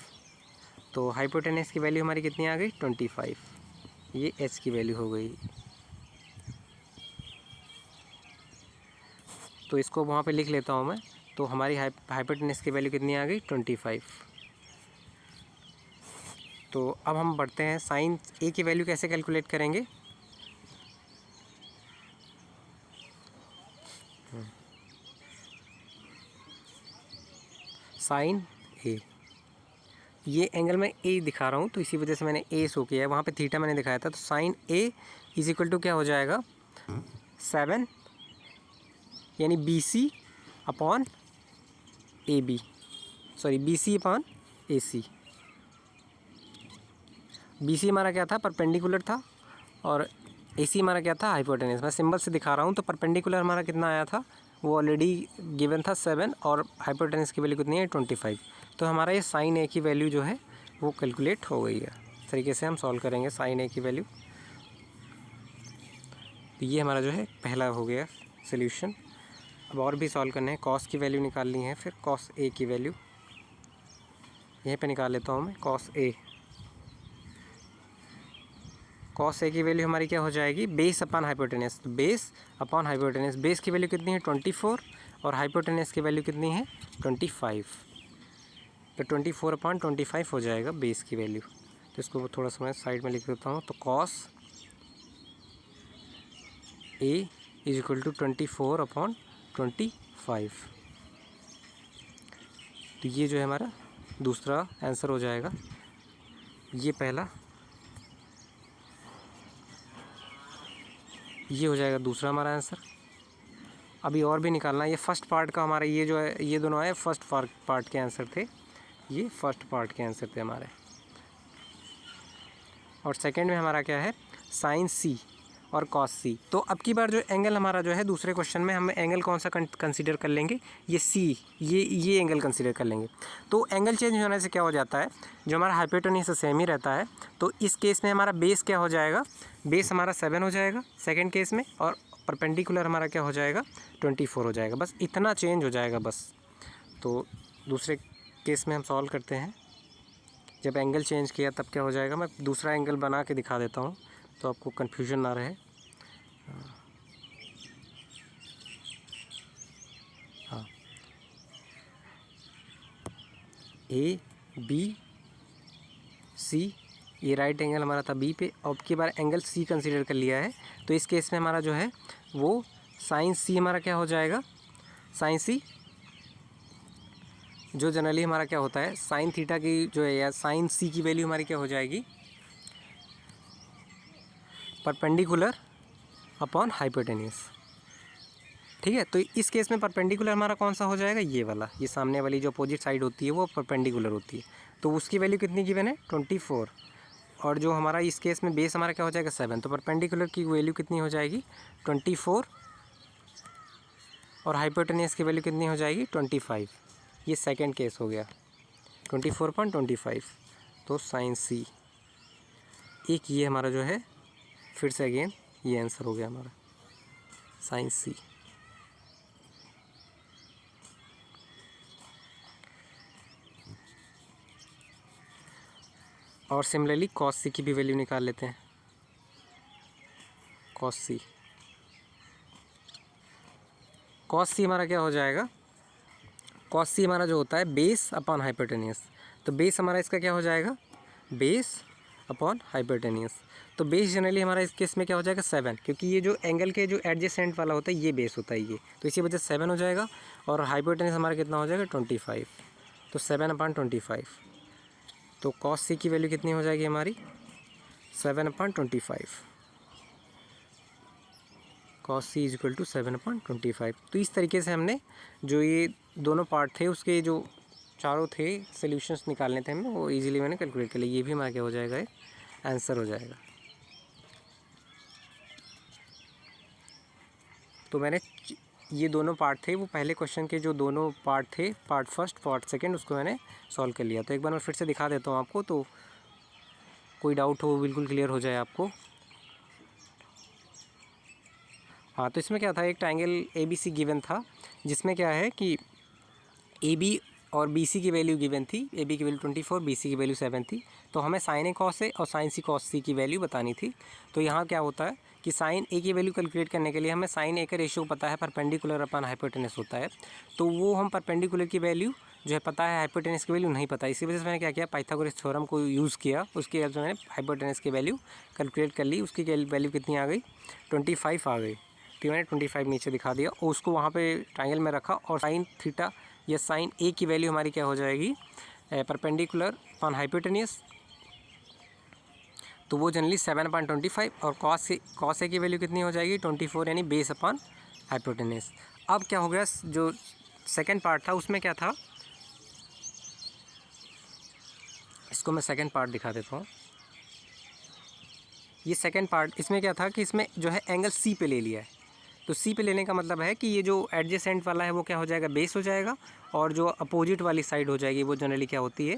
तो हाइपोटेनस की वैल्यू हमारी कितनी आ गई 25। ये एच की वैल्यू हो गई। तो इसको वहाँ पे लिख लेता हूँ मैं। तो हमारी हाइपोटेनस की वैल्यू कितनी आ गई 25। तो अब हम बढ़ते हैं साइन ए की वैल्यू कैसे कैलकुलेट करेंगे। साइन ए, ये एंगल मैं ए दिखा रहा हूँ तो इसी वजह से मैंने ए शो किया है, वहाँ पे थीटा मैंने दिखाया था। तो sine A is equal to क्या हो जाएगा 7 यानी B C upon A B, sorry B C upon A C. B C हमारा क्या था परपेंडिकुलर था और ए सी हमारा क्या था हाइपोटेनस। मैं सिंबल से दिखा रहा हूँ। तो परपेंडिकुलर हमारा कितना आया था वो ऑलरेडी गिवन था 7 और हाइपोटेनस की वैल्यू कितनी है 25। तो हमारा ये साइन ए की वैल्यू जो है वो कैलकुलेट हो गई है। इस तरीके से हम सॉल्व करेंगे साइन ए की वैल्यू। तो ये हमारा जो है पहला हो गया सोल्यूशन। अब और भी सॉल्व करने हैं। कॉस की वैल्यू निकालनी है, फिर कॉस ए की वैल्यू यहीं पे निकाल लेता हूँ मैं। कॉस ए की वैल्यू हमारी क्या हो जाएगी बेस अपॉन हाइपोटेनस। तो बेस अपॉन हाइपोटेनस, बेस की वैल्यू कितनी है 24 और हाइपोटेनस की वैल्यू कितनी है 25। तो 24 अपॉन 25 हो जाएगा बेस की वैल्यू। तो इसको थोड़ा सा मैं साइड में लिख देता हूँ। तो cos A is equal to 24 upon 25। तो ये जो है हमारा दूसरा आंसर हो जाएगा। ये पहला, ये हो जाएगा दूसरा हमारा आंसर। अभी और भी निकालना है। ये फर्स्ट पार्ट का हमारा ये जो है ये दोनों आए फर्स्ट पार्ट के आंसर थे। ये फर्स्ट पार्ट के आंसर थे हमारे। और सेकंड में हमारा क्या है साइन सी और कॉस सी। तो अब की बार जो एंगल हमारा जो है दूसरे क्वेश्चन में हम एंगल कौन सा कंसीडर कर लेंगे ये सी, ये एंगल कंसीडर कर लेंगे। तो एंगल चेंज होने से क्या हो जाता है जो हमारा हाइपोटेनस सेम ही रहता है। तो इस केस में हमारा बेस क्या हो जाएगा, बेस हमारा 7 हो जाएगा सेकेंड केस में और परपेंडिकुलर हमारा क्या हो जाएगा 24 हो जाएगा। बस इतना चेंज हो जाएगा बस। तो दूसरे केस में हम सॉल्व करते हैं। जब एंगल चेंज किया तब क्या हो जाएगा, मैं दूसरा एंगल बना के दिखा देता हूँ तो आपको कन्फ्यूजन ना रहे। हाँ, ए बी सी, ये राइट एंगल हमारा था बी पे। अब की बार एंगल सी कंसीडर कर लिया है। तो इस केस में हमारा जो है वो साइन सी हमारा क्या हो जाएगा, साइन सी जो जनरली हमारा क्या होता है साइन थीटा की जो है या साइन सी की वैल्यू हमारी क्या हो जाएगी परपेंडिकुलर अपॉन हाइपोटेन्यूस। ठीक है। तो इस केस में परपेंडिकुलर हमारा कौन सा हो जाएगा ये वाला, ये सामने वाली जो अपोजिट साइड होती है वो परपेंडिकुलर होती है। तो उसकी वैल्यू कितनी गिवन है 24 और जो हमारा इस केस में बेस हमारा क्या हो जाएगा 7। तो परपेंडिकुलर की वैल्यू कितनी हो जाएगी 24 और हाइपोटेन्यूस की वैल्यू कितनी हो जाएगी 25। ये सेकेंड केस हो गया 24.25। तो साइन सी एक ये हमारा जो है फिर से अगेन ये आंसर हो गया हमारा साइन सी। और सिमिलरली कॉस सी की भी वैल्यू निकाल लेते हैं। कॉस सी हमारा क्या हो जाएगा, कॉस सी हमारा जो होता है बेस अपॉन हाइपोटेन्यूस। तो बेस हमारा इसका क्या हो जाएगा बेस अपॉन हाइपोटेन्यूस। तो बेस जनरली हमारा इस केस में क्या हो जाएगा 7, क्योंकि ये जो एंगल के जो एडजेसेंट वाला होता है ये बेस होता है ये, तो इसी वजह से 7 हो जाएगा। और हाइपोटेन्यूस हमारा कितना हो जाएगा 25। तो 7/25। तो कॉस सी की वैल्यू कितनी हो जाएगी हमारी 7/25। Cos C is equal to 7/25। तो इस तरीके से हमने जो ये दोनों पार्ट थे उसके जो चारों थे सॉल्यूशंस निकालने थे हमें वो इजीली मैंने कैलकुलेट कर लिया। ये भी हमारा क्या हो जाएगा एक आंसर हो जाएगा। तो मैंने ये दोनों पार्ट थे, वो पहले क्वेश्चन के जो दोनों पार्ट थे, पार्ट फर्स्ट पार्ट सेकंड, उसको मैंने सॉल्व कर लिया। तो एक बार मैं फिर से दिखा देता हूँ आपको, तो कोई डाउट हो बिल्कुल क्लियर हो जाए आपको। हाँ, तो इसमें क्या था, एक ट्रायंगल ABC गिवन था, जिसमें क्या है कि AB और BC की वैल्यू गिवन थी। AB की वैल्यू 24, BC की वैल्यू 7 थी। तो हमें साइन A cos A और साइन C cos C की वैल्यू बतानी थी। तो यहाँ क्या होता है कि साइन A की वैल्यू कैलकुलेट करने के लिए हमें साइन A का रेशियो पता है, परपेंडिकुलर अपन हाइपोटेनस होता है। तो वो हम परपेंडिकुलर की वैल्यू जो है पता है, हाइपोटेनस की वैल्यू नहीं पता। इसी वजह से मैंने क्या किया, पाइथागोरस थ्योरम को यूज़ किया। उसकी हेल्प से मैंने हाइपोटेनस की वैल्यू कैलकुलेट कर ली। उसकी वैल्यू कितनी आ गई, 25 आ गई। तो मैंने 25 नीचे दिखा दिया और उसको वहाँ पे ट्रायंगल में रखा। और साइन थीटा या साइन A की वैल्यू हमारी क्या हो जाएगी, परपेंडिकुलर ऑन हाइपोटेनियस, तो वो जनरली 7/25। और कॉस A की वैल्यू कितनी हो जाएगी, 24, यानी बेस अपॉन हाइपोटेनियस। अब क्या हो गया, जो सेकंड पार्ट था उसमें क्या था, इसको मैं सेकंड पार्ट दिखा देता हूँ। ये सेकंड पार्ट, इसमें क्या था कि इसमें जो है एंगल C पे ले लिया है। तो C पे लेने का मतलब है कि ये जो एडजेसेंट वाला है वो क्या हो जाएगा, बेस हो जाएगा। और जो अपोजिट वाली साइड हो जाएगी वो जनरली क्या होती है,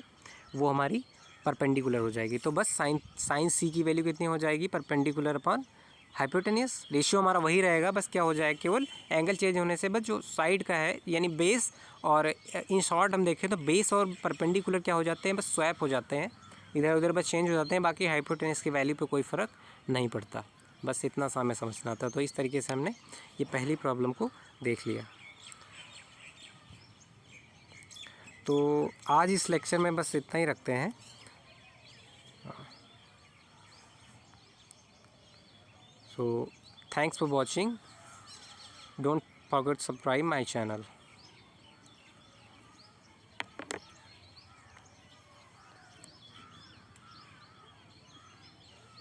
वो हमारी परपेंडिकुलर हो जाएगी। तो बस साइन C की वैल्यू कितनी हो जाएगी, परपेंडिकुलर अपॉन हाइपोटेनियस। रेशियो हमारा वही रहेगा, बस क्या हो जाएगा, केवल एंगल चेंज होने से बस जो साइड का है यानी बेस, और इन शॉर्ट हम देखें तो बेस और परपेंडिकुलर क्या हो जाते हैं, बस स्वैप हो जाते हैं, इधर उधर बस चेंज हो जाते हैं। बाकी हाइपोटेनस की वैल्यू पे कोई फ़र्क नहीं पड़ता। बस इतना सा हमें समझना था। तो इस तरीके से हमने ये पहली प्रॉब्लम को देख लिया। तो आज इस लेक्चर में बस इतना ही रखते हैं। So thanks for watching, don't forget subscribe my channel.